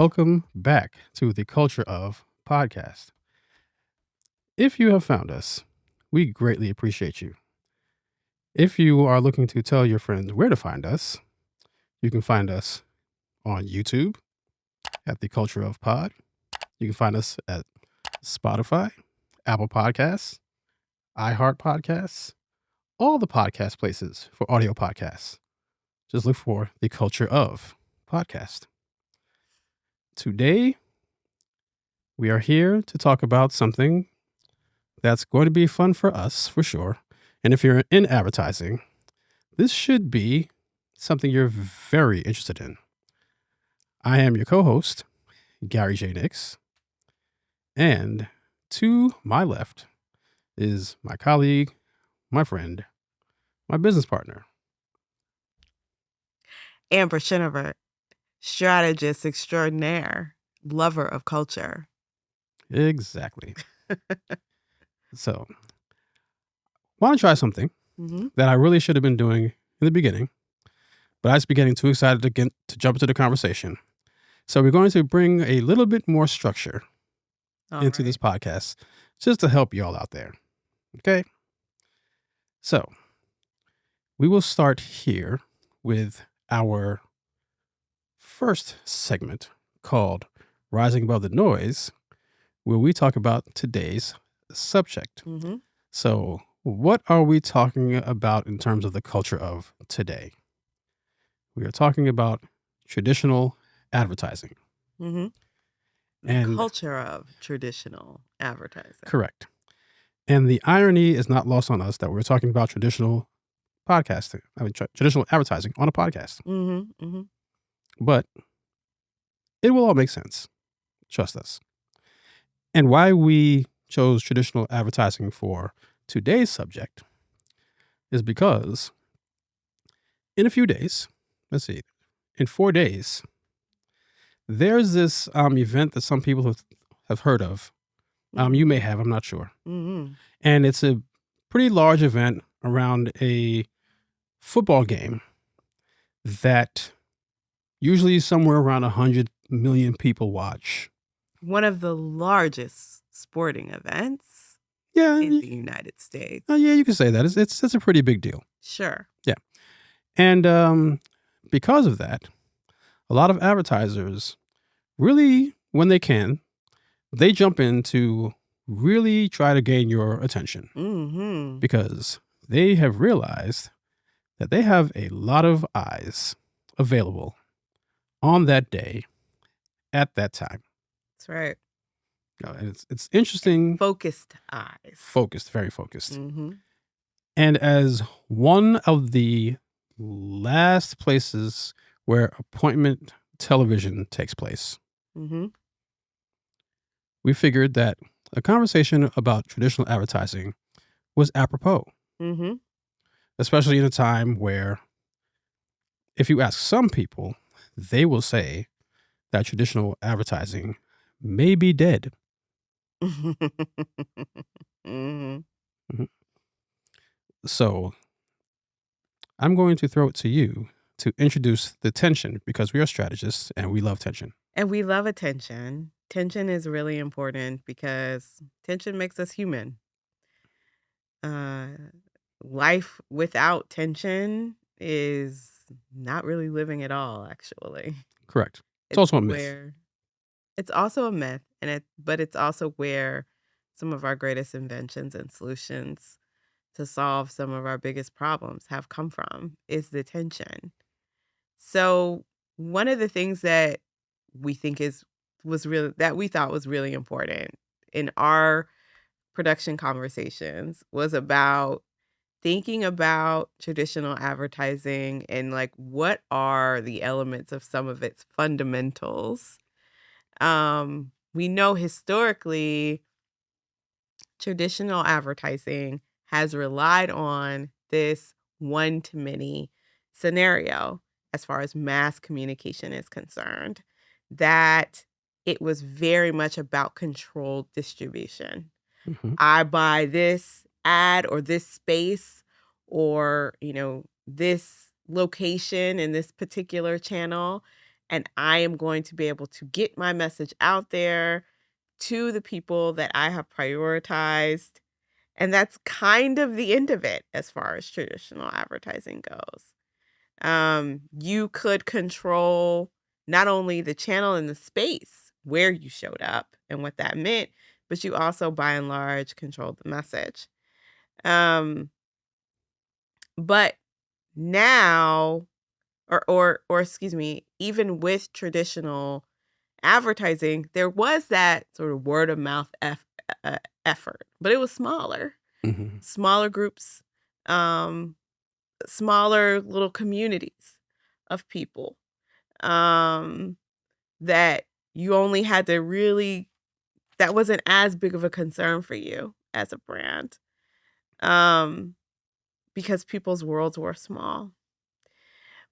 welcome back to the Culture of Podcast. If you have found us, we greatly appreciate you. If you are looking to tell your friends where to find us, you can find us on YouTube at the Culture of Pod. You can find us at Spotify, Apple Podcasts, iHeart Podcasts, all the podcast places for audio podcasts. Just look for the Culture of Podcast. Today, we are here to talk about something that's going to be fun for us, for sure. And if you're in advertising, this should be something you're very interested in. I am your co-host, Gary J. Nix. And to my left is my colleague, my friend, my business partner, Amber Chenevert, strategist extraordinaire, lover of culture. Exactly. So, want to try something that I really should have been doing in the beginning, but I was getting too excited to jump into the conversation. So we're going to bring a little bit more structure into this podcast just to help y'all out there. Okay? So, we will start here with our first segment called Rising Above the Noise, where we talk about today's subject. So, what are we talking about in terms of the culture of today? We are talking about traditional advertising. And culture of traditional advertising. Correct. And the irony is not lost on us that we're talking about traditional podcasting. Traditional advertising on a podcast. But it will all make sense. Trust us. And why we chose traditional advertising for today's subject is because in a few days, in 4 days, there's this event that some people have heard of. You may have, I'm not sure. And it's a pretty large event around a football game that usually somewhere around 100 million people watch. One of the largest sporting events in the United States. Yeah, you can say that. It's a pretty big deal. Sure. Yeah. And because of that, a lot of advertisers really, when they can, they jump in to really try to gain your attention because they have realized that they have a lot of eyes available on that day at that time. That's right. And it's interesting. And focused eyes. Focused, very focused. And as one of the last places where appointment television takes place, we figured that a conversation about traditional advertising was apropos. Especially in a time where, if you ask some people, they will say that traditional advertising may be dead. So, I'm going to throw it to you to introduce the tension because we are strategists and we love tension. And we love attention. Tension is really important because tension makes us human. Life without tension is not really living at all, actually. Correct. It's also a myth. It's also a myth, but it's also where some of our greatest inventions and solutions to solve some of our biggest problems have come from, is the tension. So one of the things that we think we thought was really important in our production conversations was about thinking about traditional advertising and like what are the elements of some of its fundamentals. We know historically traditional advertising has relied on this one-to-many scenario as far as mass communication is concerned, that it was very much about controlled distribution. I buy this ad or this space or, this location in this particular channel, and I am going to be able to get my message out there to the people that I have prioritized. And that's kind of the end of it as far as traditional advertising goes. You could control not only the channel and the space where you showed up and what that meant, but you also, by and large, controlled the message. But now, or excuse me, even with traditional advertising, there was that sort of word of mouth effort, but it was smaller, smaller groups, smaller little communities of people, that you only had to really, that wasn't as big of a concern for you as a brand, because people's worlds were small.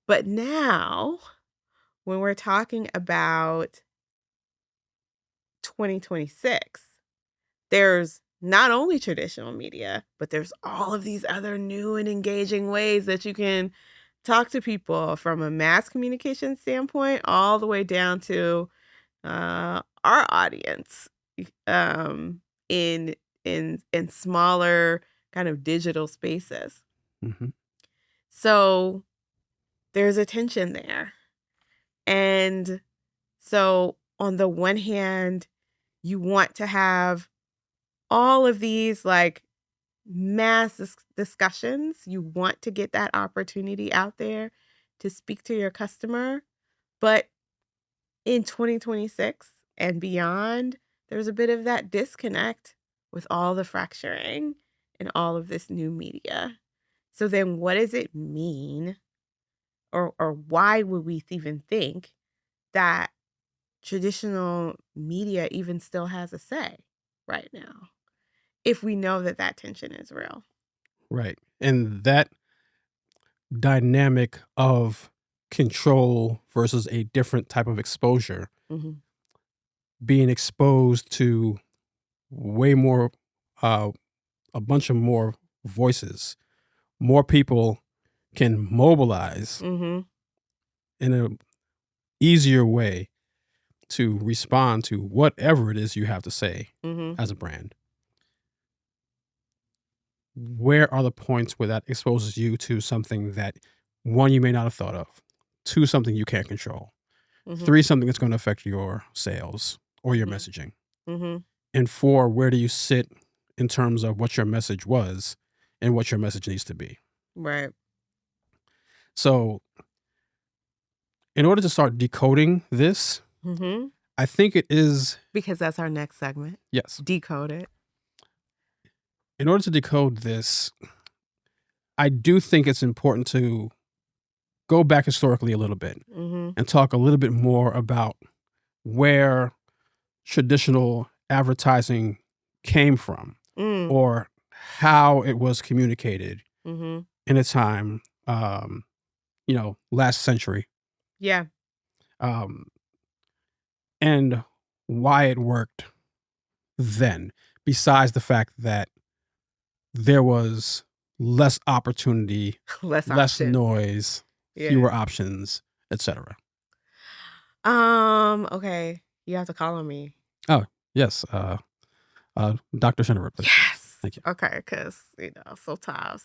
But now, when we're talking about 2026, there's not only traditional media, but there's all of these other new and engaging ways that you can talk to people, from a mass communication standpoint all the way down to our audience, um, in in smaller kind of digital spaces. So there's a tension there. And so on the one hand, you want to have all of these like mass discussions. You want to get that opportunity out there to speak to your customer. But in 2026 and beyond, there's a bit of that disconnect with all the fracturing and all of this new media. So then what does it mean, or why would we even think that traditional media even still has a say right now, if we know that that tension is real? Right. And that dynamic of control versus a different type of exposure, being exposed to way more, a bunch of more voices, more people can mobilize in an easier way to respond to whatever it is you have to say as a brand. Where are the points where that exposes you to something that, one, you may not have thought of, two, something you can't control, three, something that's going to affect your sales or your messaging, and four, where do you sit in terms of what your message was and what your message needs to be? Right. So in order to start decoding this, I think it is... Because that's our next segment. Yes. Decoded. In order to decode this, I do think it's important to go back historically a little bit and talk a little bit more about where traditional advertising came from, or how it was communicated in a time, last century. Yeah. And why it worked then, besides the fact that there was less opportunity, less noise, fewer options, etc. Okay. You have to call on me. Oh, yes. Dr. Chenevert, please. Yes. Thank you. Okay, because, sometimes,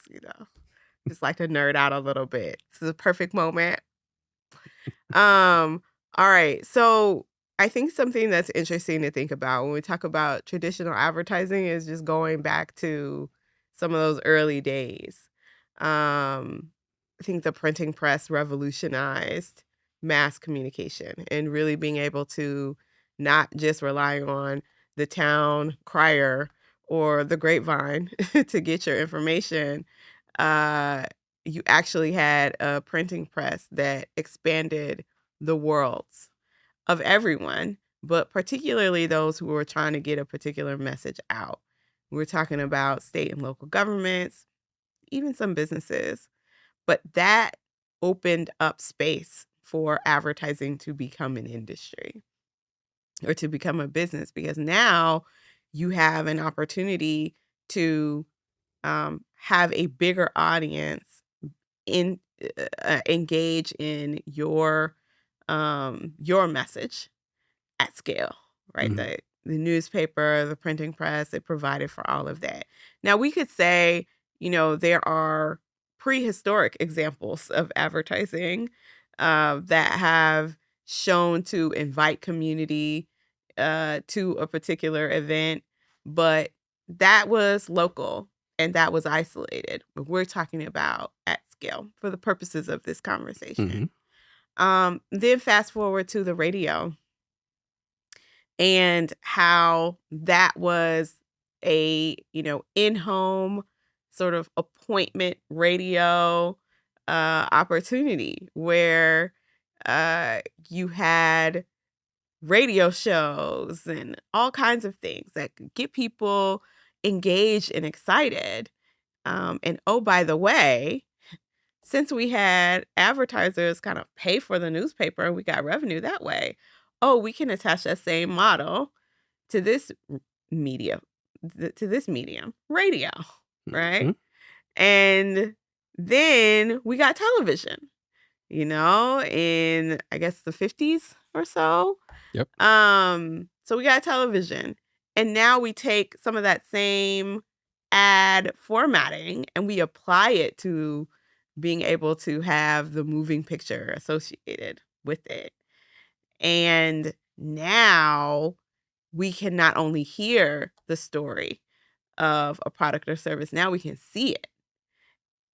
just like to nerd out a little bit. This is a perfect moment. All right. So I think something that's interesting to think about when we talk about traditional advertising is just going back to some of those early days. I think the printing press revolutionized mass communication and really being able to not just rely on the town crier or the grapevine to get your information. You actually had a printing press that expanded the worlds of everyone, but particularly those who were trying to get a particular message out. We're talking about state and local governments, even some businesses, but that opened up space for advertising to become an industry or to become a business, because now you have an opportunity to have a bigger audience in engage in your your message at scale, right? Mhm. The newspaper, the printing press, it provided for all of that. Now we could say, there are prehistoric examples of advertising that have shown to invite community to a particular event, but that was local and that was isolated. But we're talking about at scale for the purposes of this conversation. Mhm. Then fast forward to the radio and how that was a, in-home sort of appointment radio opportunity where you had radio shows and all kinds of things that could get people engaged and excited. And oh, by the way, since we had advertisers kind of pay for the newspaper and we got revenue that way, oh, we can attach that same model to this media, to this medium, radio, right? Mhm. And then we got television, in I guess the 50s or so. Yep. So we got television. And now we take some of that same ad formatting and we apply it to being able to have the moving picture associated with it. And now we can not only hear the story of a product or service, now we can see it.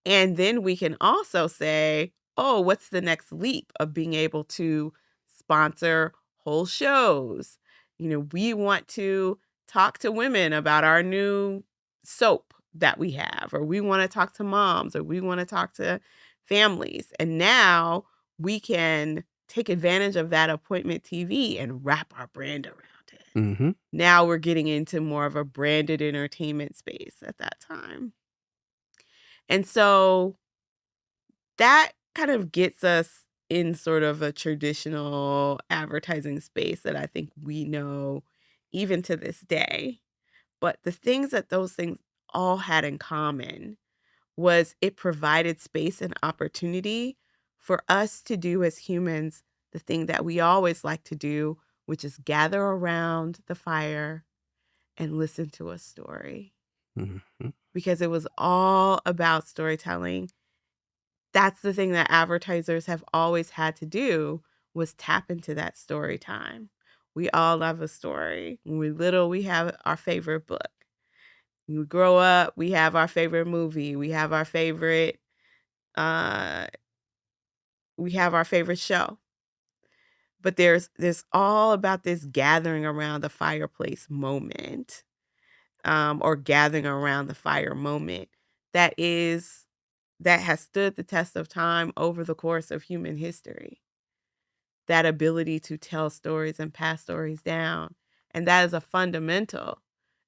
And then we can also say, oh, what's the next leap of being able to sponsor whole shows? We want to talk to women about our new soap that we have, or we want to talk to moms, or we want to talk to families. And now we can take advantage of that appointment TV and wrap our brand around it. Mhm. Now we're getting into more of a branded entertainment space at that time. And so that kind of gets us in sort of a traditional advertising space that I think we know even to this day. But the things that those things all had in common was it provided space and opportunity for us to do as humans the thing that we always like to do, which is gather around the fire and listen to a story. Mhm. Because it was all about storytelling. That's the thing that advertisers have always had to do was tap into that story time. We all love a story. When we're little, we have our favorite book. When we grow up, we have our favorite movie. Uh we have our favorite show. But there's all about this gathering around the fireplace moment, or gathering around the fire moment that is that has stood the test of time over the course of human history. That ability to tell stories and pass stories down. And that is a fundamental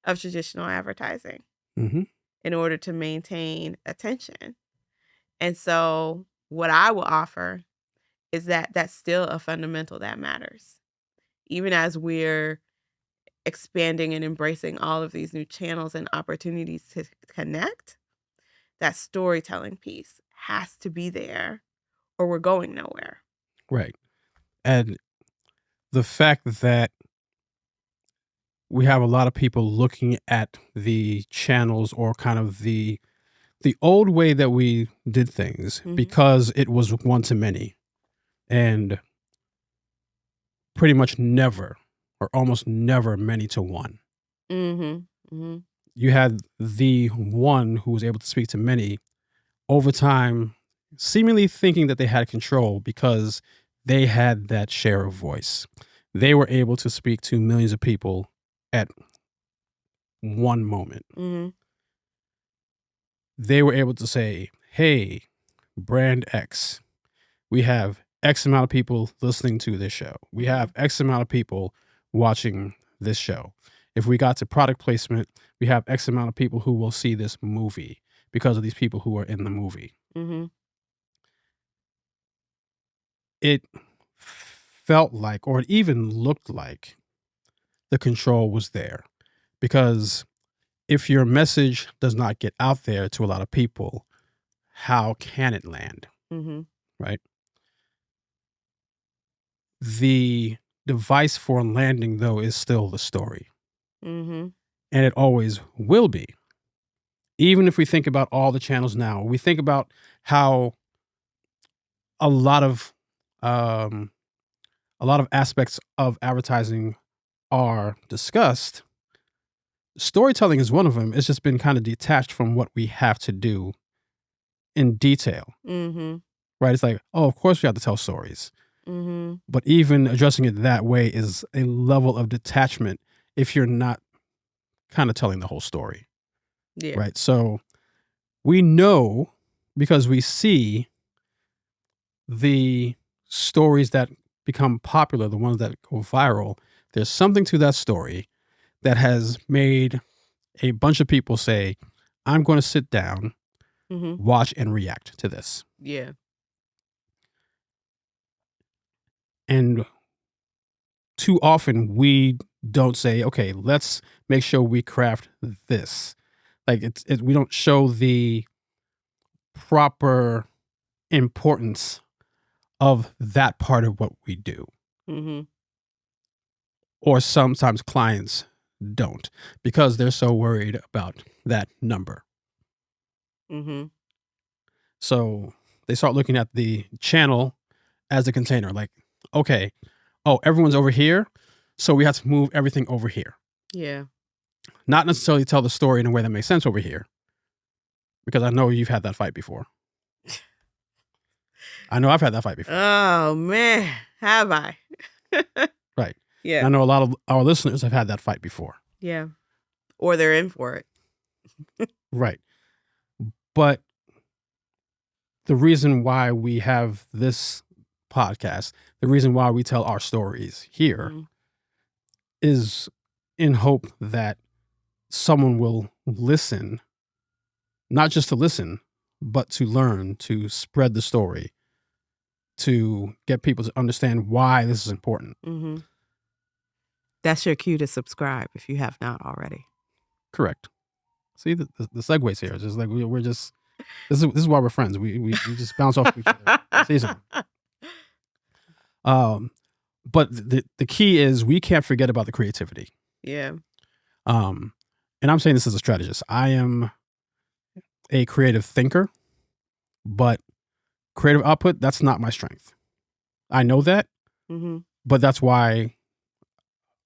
of traditional advertising Mhm. in order to maintain attention. And so, what I will offer is that that's still a fundamental that matters. Even as we're expanding and embracing all of these new channels and opportunities to connect, that storytelling piece has to be there or we're going nowhere. Right. And the fact that we have a lot of people looking at the channels or kind of the old way that we did things Mhm. because it was one to many and pretty much never or almost never many to one. Mhm. Mhm. You had the one who was able to speak to many over time, seemingly thinking that they had control because they had that share of voice. They were able to speak to millions of people at one moment. Mhm. They were able to say, hey, brand X, we have X amount of people listening to this show. We have X amount of people watching this show. If we got to product placement, we have X amount of people who will see this movie because of these people who are in the movie. Mhm. It felt like, or it even looked like, the control was there. Because if your message does not get out there to a lot of people, how can it land? Mhm. Right? The device for landing, though, is still the story. Mm-hmm. And it always will be. Even if we think about all the channels now, we think about how a lot of aspects of advertising are discussed. Storytelling is one of them. It's just been kind of detached from what we have to do in detail. Mm-hmm. Right? It's like, oh, of course we have to tell stories. Mm-hmm. But even addressing it that way is a level of detachment if you're not kind of telling the whole story. Yeah. Right? So we know, because we see the stories that become popular, the ones that go viral, there's something to that story that has made a bunch of people say, I'm going to sit down, Mm-hmm. watch, and react to this. Yeah. And too often we don't say, okay, let's make sure we craft this. Like we don't show the proper importance of that part of what we do. Mm-hmm. Or sometimes clients don't, because they're so worried about that number. Mm-hmm. So they start looking at the channel as a container. Like, okay, oh, everyone's over here, so we have to move everything over here. Yeah. Not necessarily tell the story in a way that makes sense over here, because I know you've had that fight before. I know I've had that fight before. Oh man, have I? Right. Yeah. And I know a lot of our listeners have had that fight before. Yeah. Or they're in for it. Right. But the reason why we have this podcast, the reason why we tell our stories here, Mm-hmm. is in hope that someone will listen, not just to listen, but to learn, to spread the story, to get people to understand why this is important. Mm-hmm. That's your cue to subscribe if you have not already. Correct. See, the segues here. It's just like we're just, this is why we're friends. We just bounce off each other. Say something. But the key is we can't forget about the creativity. Yeah. And I'm saying this as a strategist. I am a creative thinker, but creative output, that's not my strength. I know that, Mm-hmm. but that's why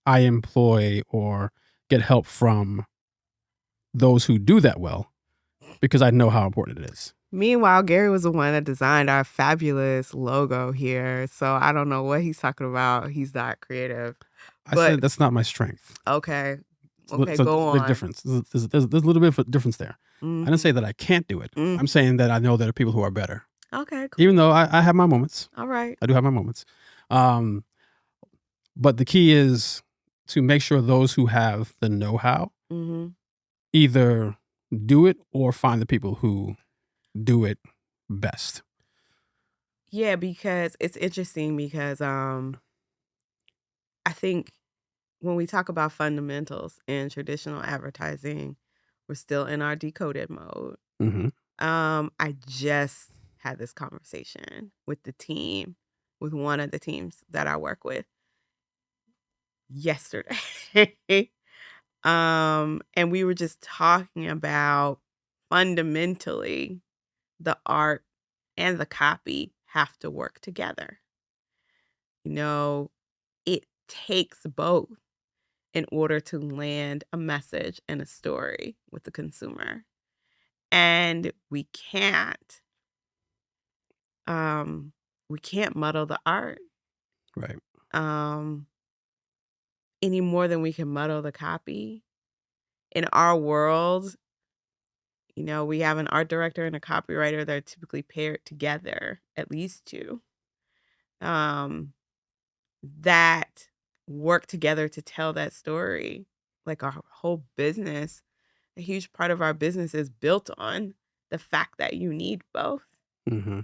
I employ or get help from those who do that well, because I know how important it is. Meanwhile, Gary was the one that designed our fabulous logo here. So I don't know what he's talking about. He's not creative. I said that's not my strength. Okay. Okay, so go on. Big difference. There's a little bit of a difference there. Mm-hmm. I didn't say that I can't do it. I'm saying that I know there are people who are better. Okay, cool. Even though I have my moments. All right. I do have my moments. But the key is to make sure those who have the know-how Mm-hmm. either do it or find the people who do it best. Yeah, because it's interesting because I think when we talk about fundamentals in traditional advertising, we're still in our decoded mode. Mm-hmm. I just had this conversation with the team, with one of the teams that I work with yesterday. And we were just talking about fundamentally the art and the copy have to work together. You know, it takes both in order to land a message and a story with the consumer. And we can't muddle the art. Right. Any more than we can muddle the copy. In our world, you know, we have an art director and a copywriter that are typically paired together, at least two, that work together to tell that story. Like our whole business, a huge part of our business is built on the fact that you need both. Mm-hmm.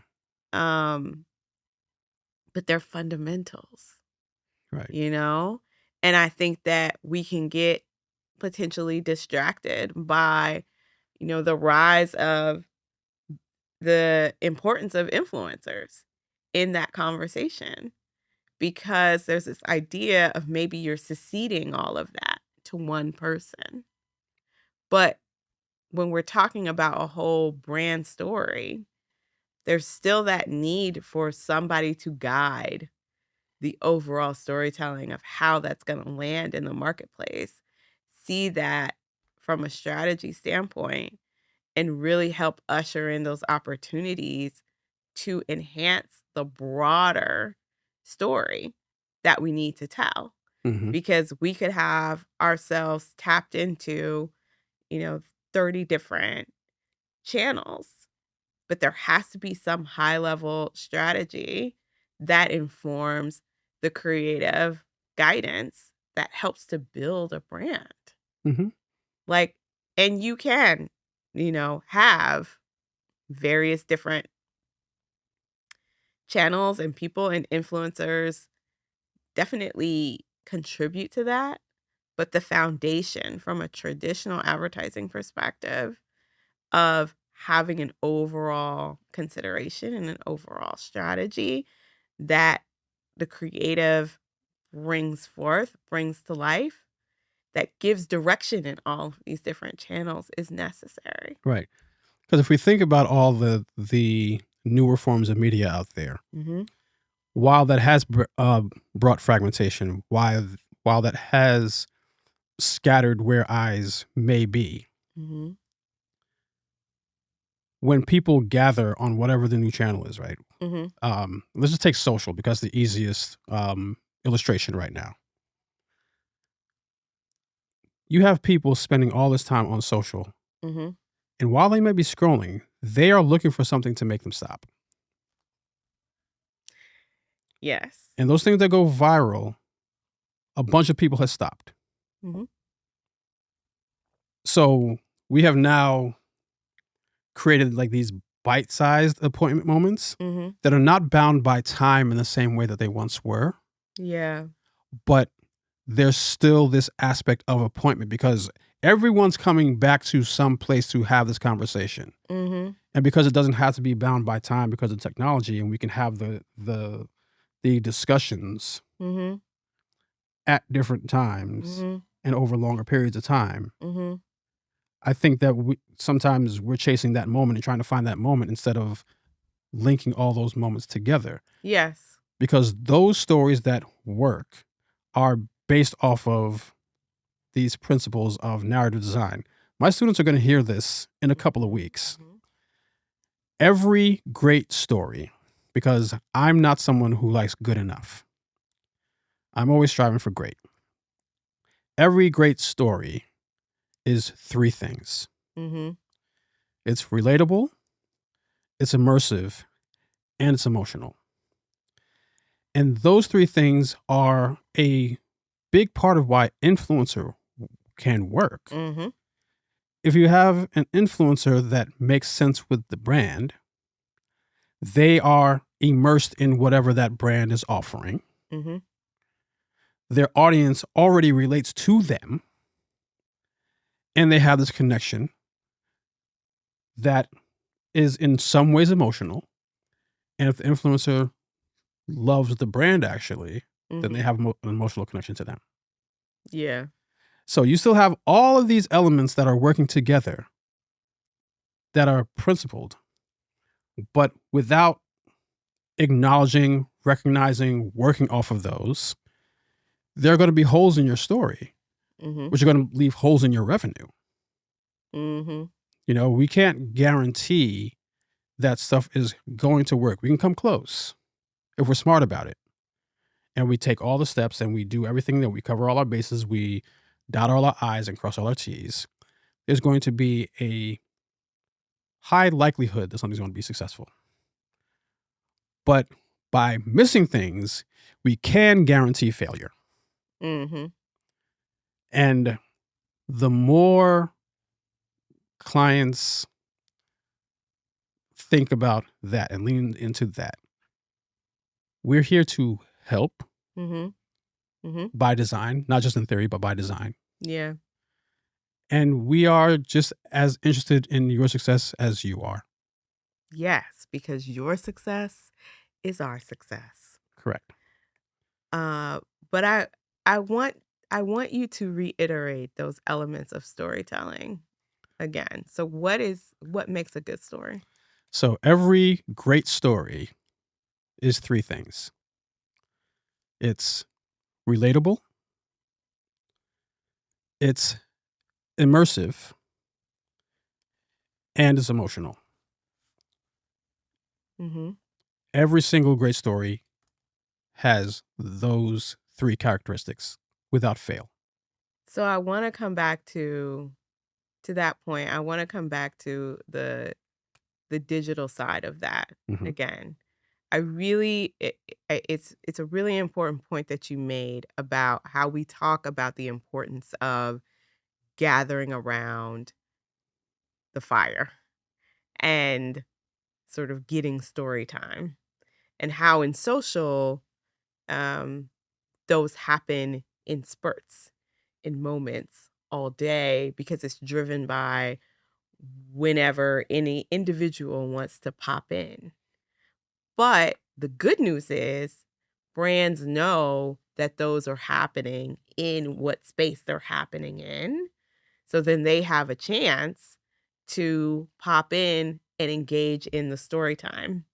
But they're fundamentals. Right. You know? And I think that we can get potentially distracted by, you know, the rise of the importance of influencers in that conversation. because there's this idea of maybe you're seceding all of that to one person. But when we're talking about a whole brand story, there's still that need for somebody to guide the overall storytelling of how that's going to land in the marketplace. See that from a strategy standpoint and really help usher in those opportunities to enhance the broader story that we need to tell. Mm-hmm. Because we could have ourselves tapped into, 30 different channels, but there has to be some high level strategy that informs the creative guidance that helps to build a brand. Mm-hmm. Like, and you can, have various different channels and people and influencers definitely contribute to that. But the foundation from a traditional advertising perspective of having an overall consideration and an overall strategy that the creative brings to life, that gives direction in all of these different channels is necessary. Right. Because if we think about all the newer forms of media out there, Mm-hmm. while that has brought fragmentation, while that has scattered where eyes may be, Mm-hmm. when people gather on whatever the new channel is, right? Mm-hmm. Let's just take social because the easiest illustration right now. You have people spending all this time on social, Mm-hmm. and while they may be scrolling, they are looking for something to make them stop. Yes. And those things that go viral, a bunch of people have stopped. Mm-hmm. So we have now created like these bite-sized appointment moments Mm-hmm. that are not bound by time in the same way that they once were, Yeah. but there's still this aspect of appointment because everyone's coming back to some place to have this conversation. Mm-hmm. And because it doesn't have to be bound by time because of technology, and we can have the discussions Mm-hmm. at different times Mm-hmm. and over longer periods of time. Mm-hmm. I think that sometimes we're chasing that moment and trying to find that moment instead of linking all those moments together. Yes. Because those stories that work are based off of these principles of narrative design. My students are going to hear this in a couple of weeks. Mm-hmm. Every great story, because I'm not someone who likes good enough. I'm always striving for great. Every great story is three things. Mm-hmm. It's relatable, it's immersive, and it's emotional. And those three things are a big part of why influencer can work. Mm-hmm. If you have an influencer that makes sense with the brand, they are immersed in whatever that brand is offering. Mm-hmm. Their audience already relates to them, and they have this connection that is in some ways emotional. And if the influencer loves the brand, actually, then they have an emotional connection to them. Yeah. So you still have all of these elements that are working together that are principled, but without acknowledging, recognizing, working off of those, there are going to be holes in your story, Mm-hmm. which are going to leave holes in your revenue. Mm-hmm. We can't guarantee that stuff is going to work. We can come close if we're smart about it. And we take all the steps and we do everything, that we cover all our bases, we dot all our I's and cross all our T's. There's going to be a high likelihood that something's going to be successful. But by missing things, we can guarantee failure. Mm-hmm. And the more clients think about that and lean into that, we're here to help Mm-hmm. Mm-hmm. by design, not just in theory, but by design. Yeah. And we are just as interested in your success as you are. Yes, because your success is our success. Correct. But I want you to reiterate those elements of storytelling again. So what makes a good story? So every great story is three things. It's relatable, it's immersive, and it's emotional. Mm-hmm. Every single great story has those three characteristics without fail. So I want to come back to that point. I want to come back to the digital side of that Mm-hmm. again. I really it's a really important point that you made about how we talk about the importance of gathering around the fire and sort of getting story time, and how in social um those happen in spurts, in moments all day, because it's driven by whenever any individual wants to pop in. But the good news is brands know that those are happening in what space they're happening in. So then they have a chance to pop in and engage in the story time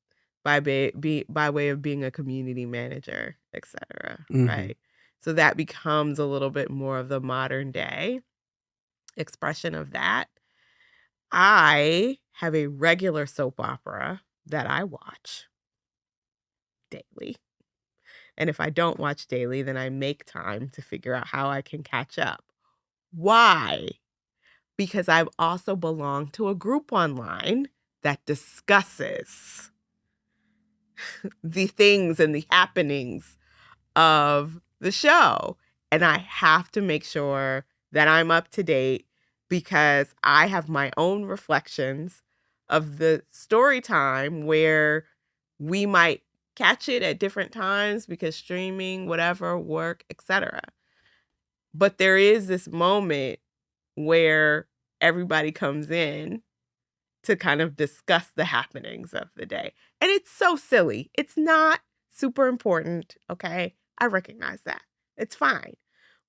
by way of being a community manager, etc. Mm-hmm. Right? So that becomes a little bit more of the modern day expression of that. I have a regular soap opera that I watch daily. And if I don't watch daily, then I make time to figure out how I can catch up. Why? Because I've also belonged to a group online that discusses the things and the happenings of the show. And I have to make sure that I'm up to date, because I have my own reflections of the story time where we might catch it at different times because streaming, whatever, work, etc. But there is this moment where everybody comes in to kind of discuss the happenings of the day. And it's so silly. It's not super important, okay? I recognize that. It's fine.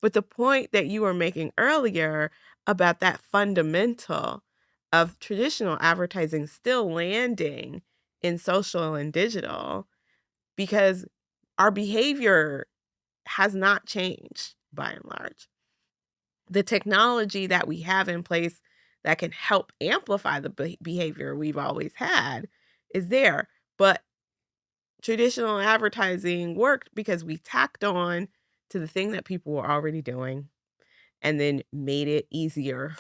But the point that you were making earlier about that fundamental of traditional advertising still landing in social and digital, because our behavior has not changed by and large. The technology that we have in place that can help amplify the behavior we've always had is there. But traditional advertising worked because we tacked on to the thing that people were already doing and then made it easier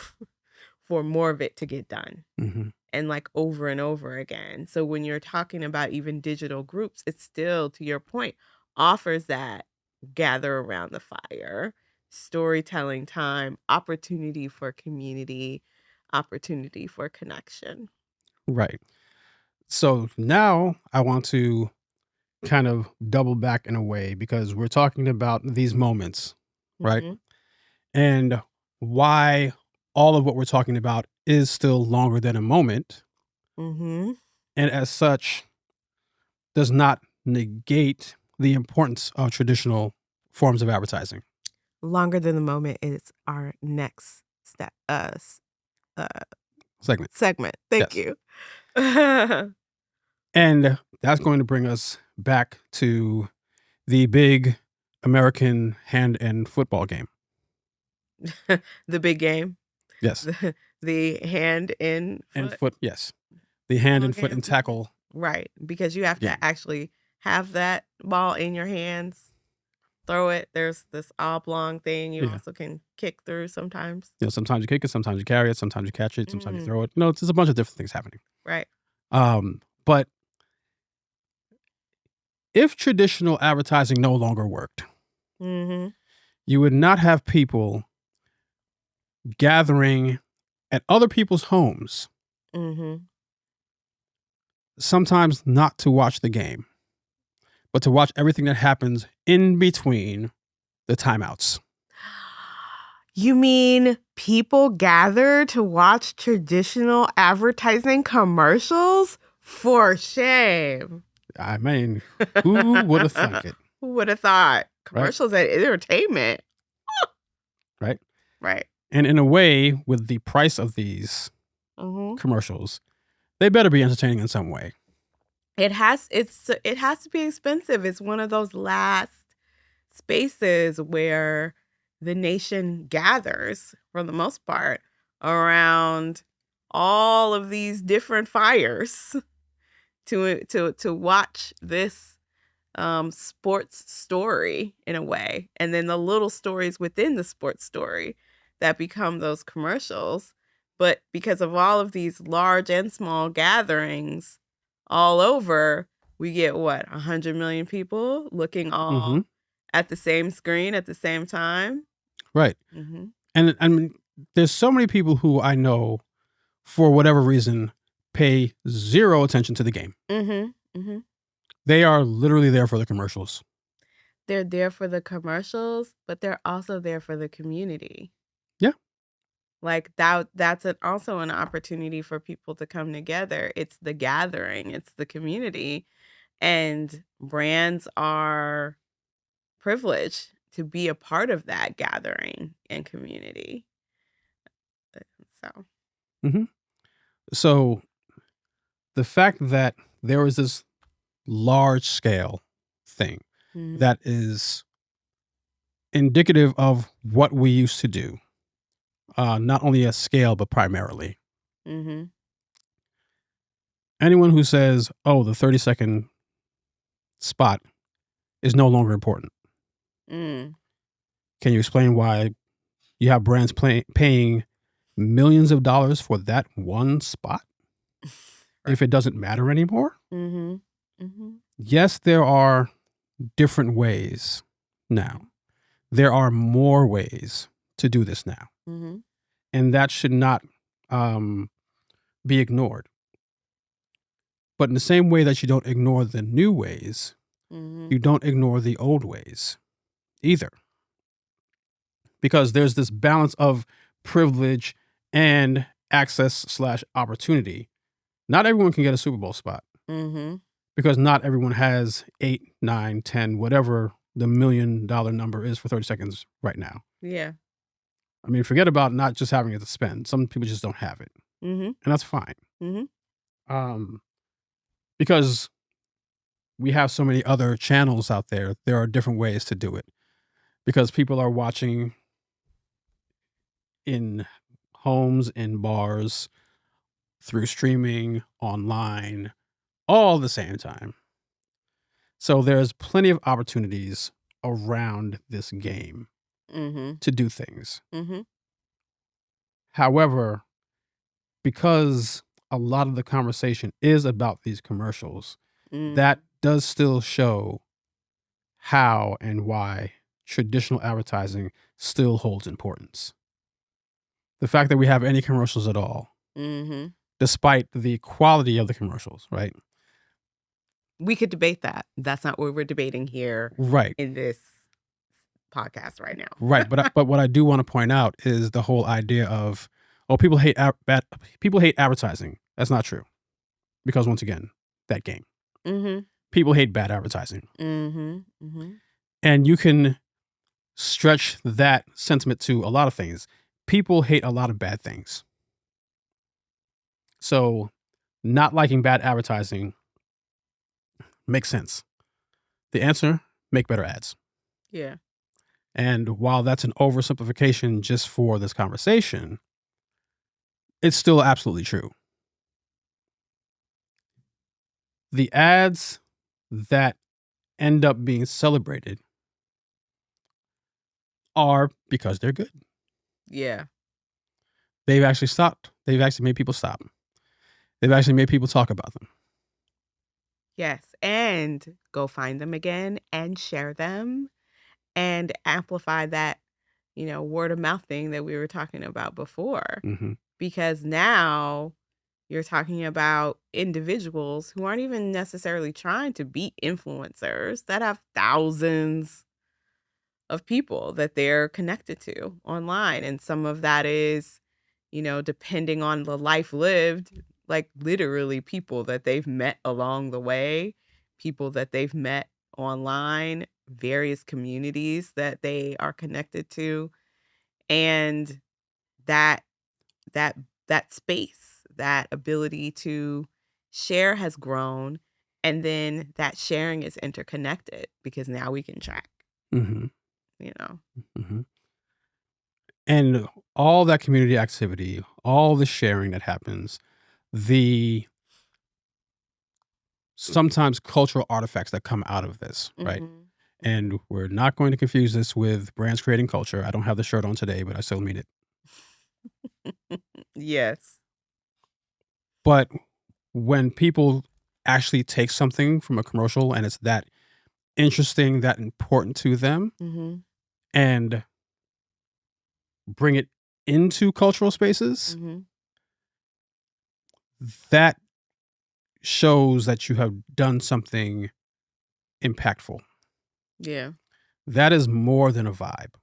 for more of it to get done. Mm-hmm. And like over and over again. So when you're talking about even digital groups, it's still, to your point, offers that gather around the fire, storytelling time, opportunity for community, opportunity for connection. Right. So now I want to kind of double back in a way, because we're talking about these moments, right? Mm-hmm. And why all of what we're talking about is still longer than a moment, Mm-hmm. and as such does not negate the importance of traditional forms of advertising. Longer than the moment is our next step uh Segment. Thank Yes. you. And that's going to bring us back to the big American hand and football game. The big game. Yes. The hand in foot. And foot, yes. The hand and foot game. and tackle. Right, because you have game. to actually have that ball in your hands, throw it. There's this oblong thing you also can kick through sometimes. You know, sometimes you kick it, sometimes you carry it, sometimes you catch it, sometimes you throw it. You know, it's a bunch of different things happening. Right. But if traditional advertising no longer worked, Mm-hmm. you would not have people gathering at other people's homes, Mm-hmm. sometimes not to watch the game, but to watch everything that happens in between the timeouts. You mean people gather to watch traditional advertising commercials? For shame. I mean, who would have thunk it? Who would have thought? commercials and entertainment. Right. Right. And in a way, with the price of these commercials, they better be entertaining in some way. It has to be expensive. It's one of those last spaces where the nation gathers, for the most part, around all of these different fires to watch this sports story in a way, and then the little stories within the sports story that become those commercials. But because of all of these large and small gatherings all over, we get 100 million people looking all at the same screen at the same time. Right. And I mean, there's so many people who I know, for whatever reason, pay zero attention to the game. They are literally there for the commercials. They're there for the commercials, but they're also there for the community. Yeah. Like that's also an opportunity for people to come together. It's the gathering, it's the community, and brands are privileged to be a part of that gathering and community. So the fact that there is this large scale thing that is indicative of what we used to do, not only at scale, but primarily. Anyone who says, oh, the 30-second spot is no longer important. Can you explain why you have brands paying millions of dollars for that one spot if it doesn't matter anymore? Yes, there are different ways now. There are more ways to do this now. And that should not be ignored. But in the same way that you don't ignore the new ways, you don't ignore the old ways either. Because there's this balance of privilege and access/opportunity. Not everyone can get a Super Bowl spot. Because not everyone has 8, 9, 10, whatever the $1 million number is for 30 seconds right now. Yeah. I mean, forget about not just having it to spend. Some people just don't have it. And that's fine. Because we have so many other channels out there, there are different ways to do it. Because people are watching in homes, in bars, through streaming, online, all at the same time. So there's plenty of opportunities around this game to do things. However, because a lot of the conversation is about these commercials, that does still show how and why traditional advertising still holds importance. The fact that we have any commercials at all, despite the quality of the commercials, right? We could debate that. That's not what we're debating here, right, in this podcast right now. Right, but what I do want to point out is the whole idea of, oh, people hate advertising. That's not true, because once again, that game. People hate bad advertising, and you can stretch that sentiment to a lot of things. People hate a lot of bad things, so not liking bad advertising makes sense. The answer: make better ads. Yeah. And while that's an oversimplification just for this conversation, it's still absolutely true. The ads that end up being celebrated are because they're good. Yeah. They've actually stopped. They've actually made people stop. They've actually made people talk about them. Yes. And go find them again and share them and amplify that, word of mouth thing that we were talking about before. Because now you're talking about individuals who aren't even necessarily trying to be influencers, that have thousands of people that they're connected to online. And some of that is, depending on the life lived, like literally people that they've met along the way, people that they've met online, various communities that they are connected to, and that that that space, that ability to share has grown, and then that sharing is interconnected because now we can track, Mm-hmm. you know. Mm-hmm. And all that community activity, all the sharing that happens, the sometimes cultural artifacts that come out of this, right? Mhm. And we're not going to confuse this with brands creating culture. I don't have the shirt on today, but I still mean it. Yes. But when people actually take something from a commercial and it's that interesting, that important to them, Mhm. and bring it into cultural spaces, Mhm. that shows that you have done something impactful. Yeah. That is more than a vibe.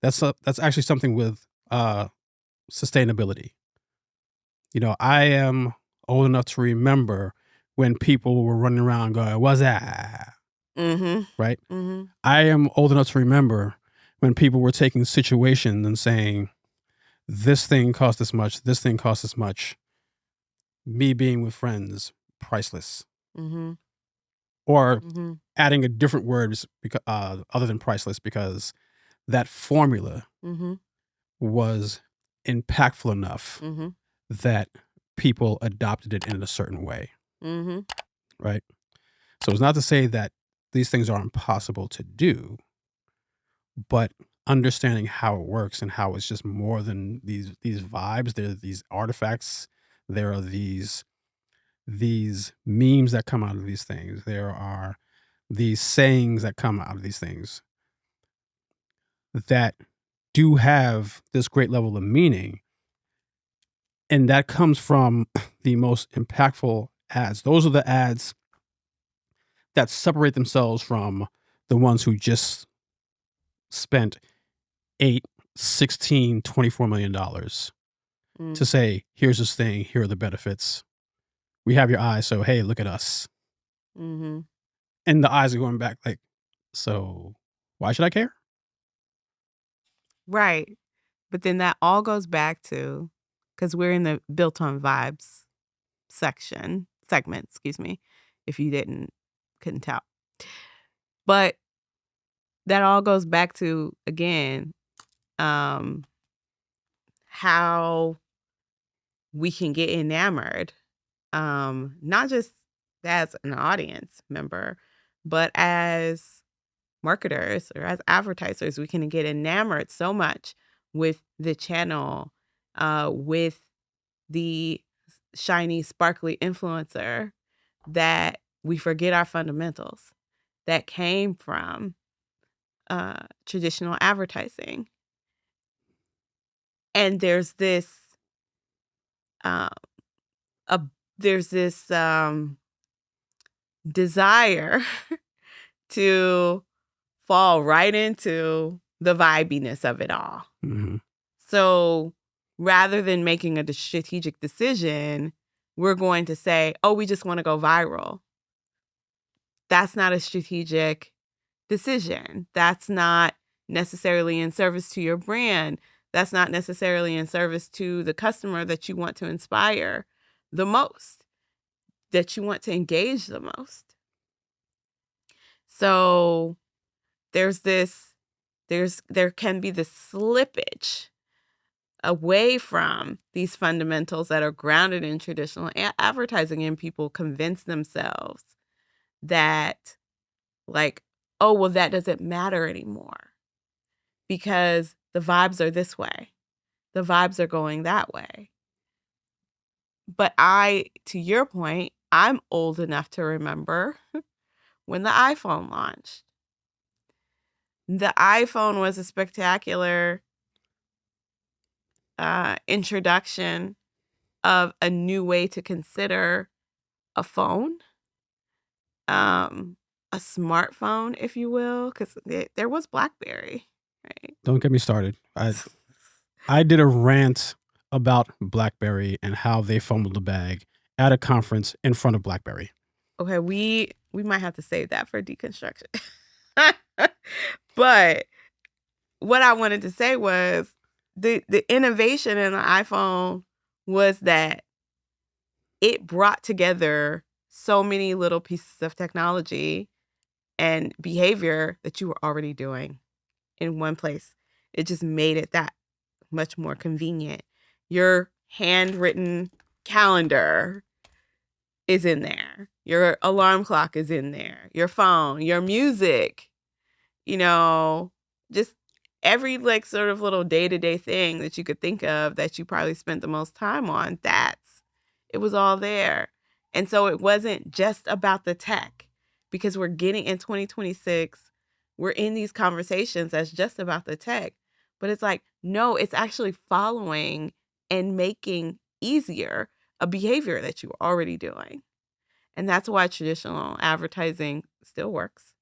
That's actually something with sustainability. You know, I am old enough to remember when people were running around going, "What's that?" Mhm. Right? Mhm. I am old enough to remember when people were taking situations and saying, "This thing cost this much. This thing cost this much." Me being with friends, priceless. Mhm. Or Mhm. adding a different word because other than priceless, because that formula Mhm. was impactful enough Mhm. that people adopted it in a certain way, Mhm. right? So it's not to say that these things are impossible to do, but understanding how it works and how it's just more than these vibes. There are these artifacts. There are these memes that come out of these things. There are these sayings that come out of these things that do have this great level of meaning. And that comes from the most impactful ads. Those are the ads that separate themselves from the ones who just spent 8, 16, $24 million to Mm. say, here's this thing, here are the benefits. We have your eyes, so hey, look at us. Mhm. And the eyes are going back like, so why should I care? Right. But then that all goes back to, because we're in the built on vibes segment, excuse me, if you couldn't tell. But that all goes back to, again, um, how we can get enamored, not just as an audience member, but as marketers or as advertisers. We can get enamored so much with the channel, with the shiny, sparkly influencer, that we forget our fundamentals that came from traditional advertising. And uh, a, there's this desire to fall right into the vibiness of it all. Mm-hmm. So rather than making a strategic decision, we're going to say, oh, we just want to go viral. That's not a strategic decision. That's not necessarily in service to your brand. That's not necessarily in service to the customer that you want to inspire the most, that you want to engage the most. So there's this, there can be this slippage away from these fundamentals that are grounded in traditional advertising, and people convince themselves that, like, oh, well, that doesn't matter anymore because the vibes are this way. The vibes are going that way. But to your point, I'm old enough to remember when the iPhone launched. The iPhone was a spectacular introduction of a new way to consider a phone, um, a smartphone, if you will, because there was BlackBerry, right? Don't get me started. I did a rant about BlackBerry and how they fumbled the bag at a conference in front of BlackBerry. Okay, we might have to save that for deconstruction. But what I wanted to say was the innovation in the iPhone was that it brought together so many little pieces of technology and behavior that you were already doing in one place. It just made it that much more convenient. Your handwritten calendar is in there. Your alarm clock is in there. Your phone, your music, just every like sort of little day-to-day thing that you could think of that you probably spent the most time on, it was all there. And so it wasn't just about the tech, because we're getting in 2026, we're in these conversations that's just about the tech. But it's like, no, it's actually following and making easier a behavior that you were already doing. And that's why traditional advertising still works.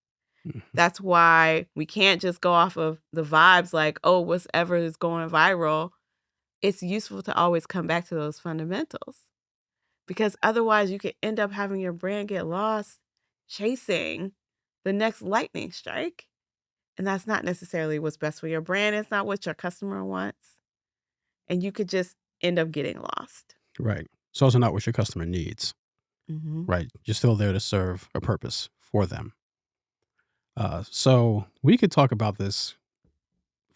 That's why we can't just go off of the vibes like, oh, whatever is going viral. It's useful to always come back to those fundamentals, because otherwise you could end up having your brand get lost chasing the next lightning strike. And that's not necessarily what's best for your brand. It's not what your customer wants. And you could just end up getting lost. Right. It's also not what your customer needs. Mm-hmm. Right. You're still there to serve a purpose for them. So we could talk about this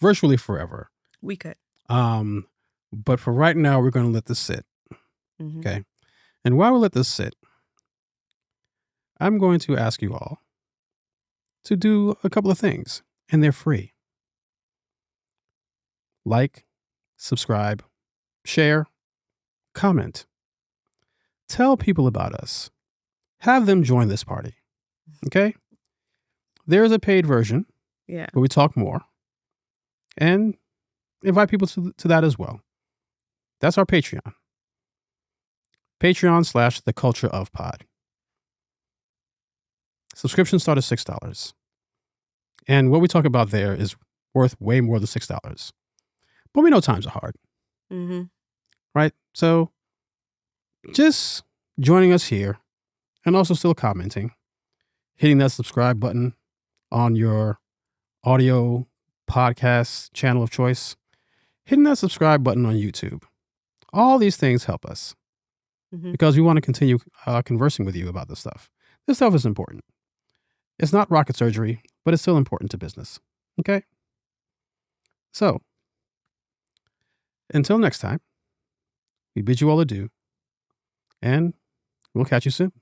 virtually forever. We could. But for right now, we're going to let this sit. Mm-hmm. Okay. And while we let this sit, I'm going to ask you all to do a couple of things, and they're free. Like, subscribe, share, comment. Tell people about us. Have them join this party. Okay? There is a paid version where we talk more, and invite people to that as well. That's our Patreon. Patreon.com/The Culture of Pod. Subscriptions start at $6. And what we talk about there is worth way more than $6. But we know times are hard. Mm-hmm. Right? So just joining us here and also still commenting, hitting that subscribe button on your audio podcast channel of choice, hitting that subscribe button on YouTube. All these things help us because we want to continue conversing with you about this stuff. This stuff is important. It's not rocket surgery, but it's still important to business. Okay? So, until next time, we bid you all adieu, and we'll catch you soon.